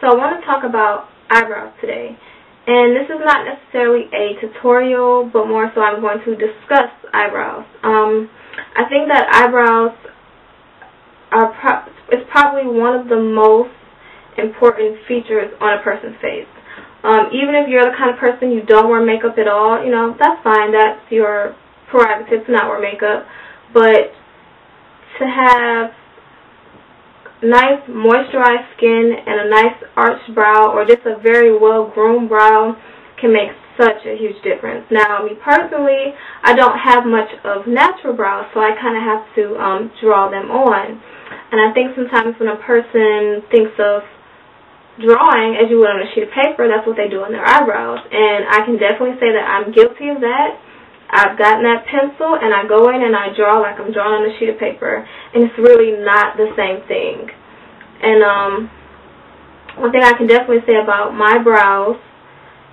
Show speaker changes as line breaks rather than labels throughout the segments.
So I want to talk about eyebrows today. And this is not necessarily a tutorial, but more so I'm going to discuss eyebrows. I think that eyebrows is probably one of the most important features on a person's face. Even if you're the kind of person you don't wear makeup at all, you know, that's fine. That's your prerogative to not wear makeup. But to have nice moisturized skin and a nice arched brow, or just a very well groomed brow, can make such a huge difference. Now, me personally, I don't have much of natural brows, so I kind of have to draw them on. And I think sometimes when a person thinks of drawing as you would on a sheet of paper, that's what they do on their eyebrows. And I can definitely say that I'm guilty of that. I've gotten that pencil and I go in and I draw like I'm drawing on a sheet of paper, and it's really not the same thing. And one thing I can definitely say about my brows,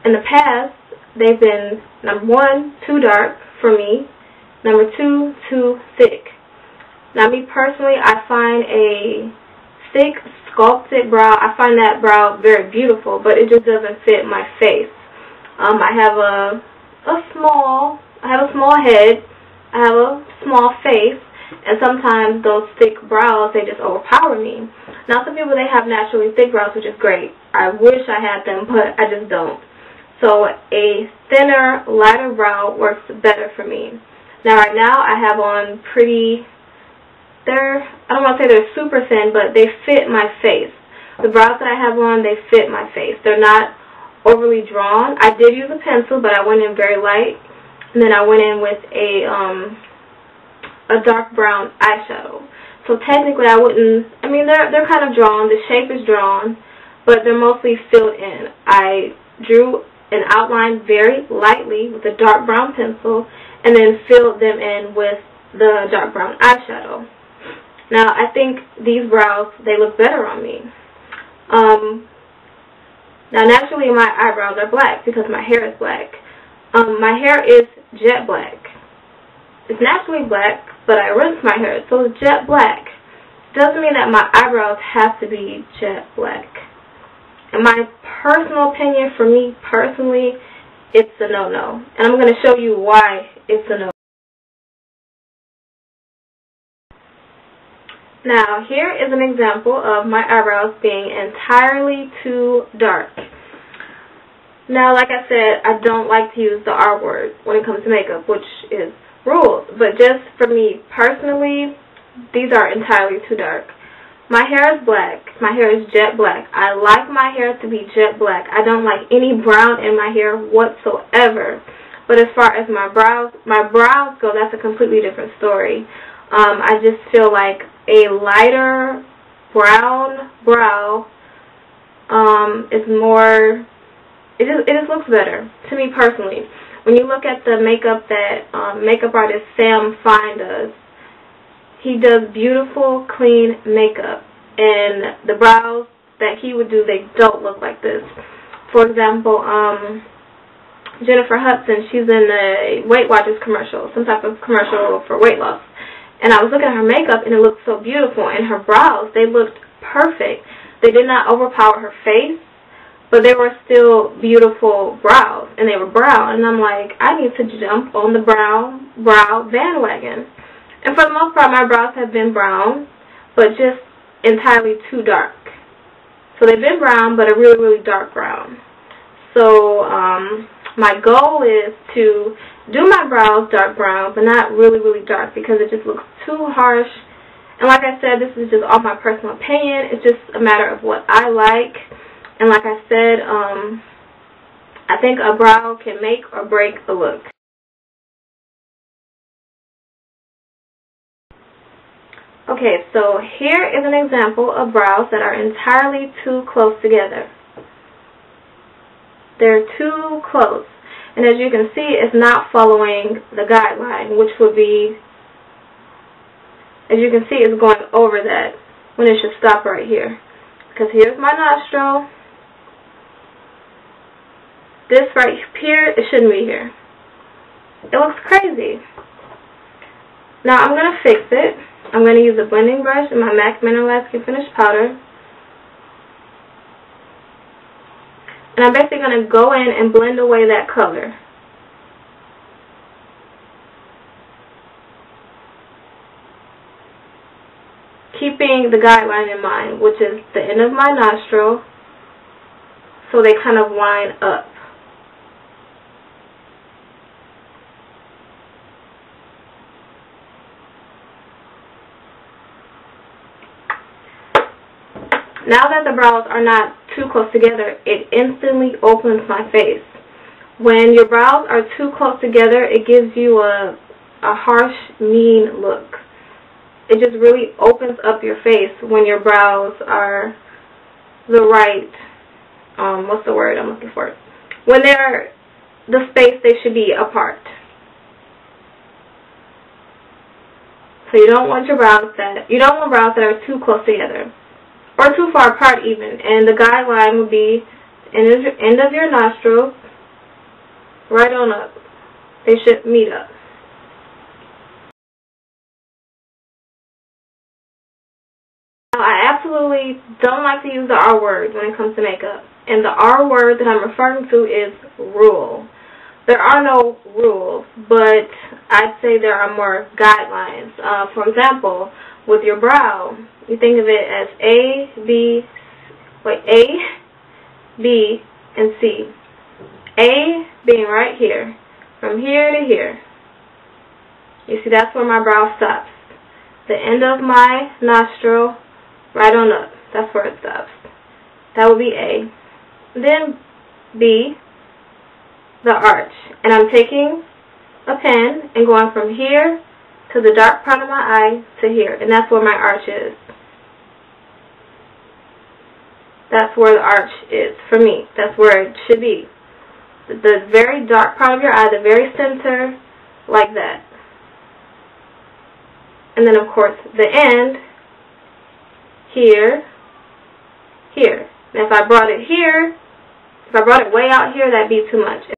in the past, they've been, number one, too dark for me, number two, too thick. Now, me personally, I find a thick, sculpted brow, I find that brow very beautiful, but it just doesn't fit my face. I have a small head, I have a small face, and sometimes those thick brows, they just overpower me. Now, some people, they have naturally thick brows, which is great. I wish I had them, but I just don't. So a thinner, lighter brow works better for me. Now, right now, I have on I don't want to say they're super thin, but they fit my face. The brows that I have on, they fit my face. They're not overly drawn. I did use a pencil, but I went in very light. And then I went in with a dark brown eyeshadow. So technically they're kind of drawn. The shape is drawn, but they're mostly filled in. I drew an outline very lightly with a dark brown pencil and then filled them in with the dark brown eyeshadow. Now, I think these brows, they look better on me. Now, naturally, my eyebrows are black because my hair is black. My hair is jet black. It's naturally black, but I rinse my hair, so it's jet black. Doesn't mean that my eyebrows have to be jet black. In my personal opinion, for me personally, it's a no-no. And I'm going to show you why it's a no. Now, here is an example of my eyebrows being entirely too dark. Now, like I said, I don't like to use the R word when it comes to makeup, which is rules. But just for me personally, these are entirely too dark. My hair is black. My hair is jet black. I like my hair to be jet black. I don't like any brown in my hair whatsoever. But as far as my brows go, that's a completely different story. I just feel like a lighter brown brow is more, it just looks better to me personally. When you look at the makeup that makeup artist Sam Fine does, he does beautiful, clean makeup, and the brows that he would do, they don't look like this. For example, Jennifer Hudson, she's in a Weight Watchers commercial, some type of commercial for weight loss. And I was looking at her makeup, and it looked so beautiful. And her brows, they looked perfect. They did not overpower her face, but they were still beautiful brows. And they were brown. And I'm like, I need to jump on the brow bandwagon. And for the most part, my brows have been brown, but just entirely too dark. So they've been brown, but a really, really dark brown. So my goal is to do my brows dark brown, but not really, really dark, because it just looks too harsh. And like I said, this is just all my personal opinion. It's just a matter of what I like. And like I said, I think a brow can make or break a look. Okay, so here is an example of brows that are entirely too close together. They're too close. And as you can see, it's not following the guideline, which would be, as you can see, it's going over that when it should stop right here. Because here's my nostril. This right here, it shouldn't be here. It looks crazy. Now I'm going to fix it. I'm going to use a blending brush and my MAC Mineral Skin Finish Powder. And I'm basically going to go in and blend away that color. Keeping the guideline in mind, which is the end of my nostril, so they kind of line up. Now that the brows are not too close together, it instantly opens my face. When your brows are too close together, it gives you a harsh, mean look. It just really opens up your face when your brows are the right, what's the word I'm looking for? When they're the space they should be apart. So you don't want brows that are too close together, or too far apart even. And the guideline would be end of your nostril, right on up. They should meet up. Now, I absolutely don't like to use the R word when it comes to makeup. And the R word that I'm referring to is rule. There are no rules, but I'd say there are more guidelines. For example, with your brow, you think of it as A, B, and C. A being right here, from here to here. You see, that's where my brow stops. The end of my nostril, right on up. That's where it stops. That would be A. Then B, the arch. And I'm taking a pen and going from here to the dark part of my eye to here. And that's where my arch is. That's where the arch is for me. That's where it should be. The very dark part of your eye, the very center, like that. And then, of course, the end, here, here. And if I brought it here, if I brought it way out here, that'd be too much.